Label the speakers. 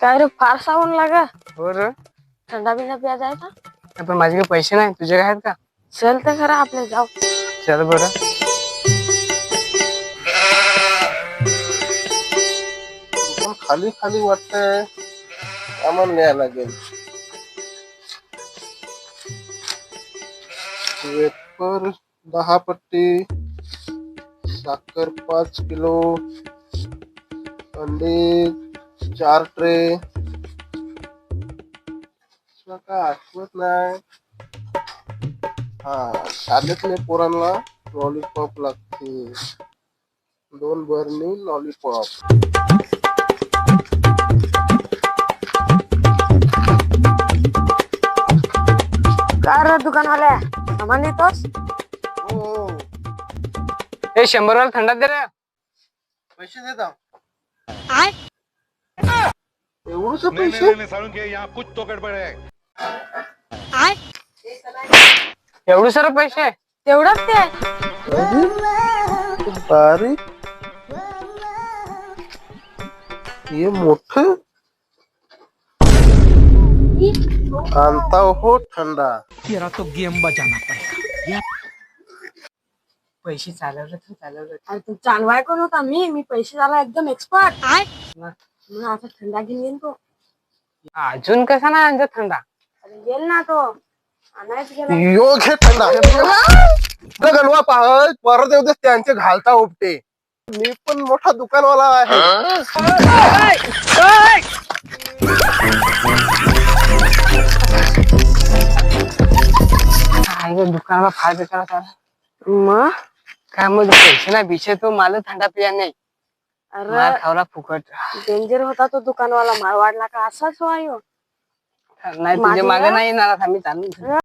Speaker 1: काय रे फार सावून लागा
Speaker 2: हो रे.
Speaker 1: थंडा बिंडा प्या जायचा.
Speaker 2: पण माझे काही पैसे नाही, तुझे काय आहेत का?
Speaker 1: चल तर खरं आपले जाऊ.
Speaker 2: चल बरं.
Speaker 3: पण खाली खाली वाटतंय, सामान न्यायला लागेल. वेफर 10 पट्टी, साखर 5 किलो, अंडे 4 ट्रे. काय आठवत नाही. हा, शाळेतल्या पोरांना लॉलीपॉप लागते. 2 बरणी लॉलीपॉप.
Speaker 1: काय रे दुकानवाल्या सामान येतोस?
Speaker 3: हो,
Speaker 2: हे 100 वाला थंडा दे रे.
Speaker 3: पैसे देता.
Speaker 1: काय
Speaker 3: एवढंच
Speaker 4: नहीं
Speaker 3: पैसे?
Speaker 4: नहीं नहीं सारुण के यहाँ कुछ तो गड़बड़ है।
Speaker 1: काय
Speaker 2: एवढे सारे पैसे?
Speaker 1: तेवढंच ते
Speaker 3: अरे, बारीक ये मोठं आणता हो ठंडा.
Speaker 5: तेरा तो गेम बजाना पड़ेगा।
Speaker 2: पैसे चालवले तर चालवले.
Speaker 1: अरे तू चालवाय कोण होता? मी पैसे झाला एकदम एक्सपर्ट. काय मग आता थंडा घेऊन येईन तो.
Speaker 2: अजून कसा ना आणजा थंडा?
Speaker 1: अरे येईल ना तो आणायच गेला.
Speaker 3: यो घे थंडा. गणवा पाहत परत येऊ दे, त्यांचे घालता उपटे. मी पण मोठा दुकानवाला आहे.
Speaker 2: काय ग दुकानाला फार बेकार होता.
Speaker 1: मग
Speaker 2: काय मग पैसे नाही बिचे तो मला थंडा पिया नाही.
Speaker 1: अरे
Speaker 2: मार खावला फुकट.
Speaker 1: डेंजर होता तो दुकानवाला. मारवाडला का असाच वायो.
Speaker 2: नाही तुझ्या मागे नाही येणार आता मी चालू.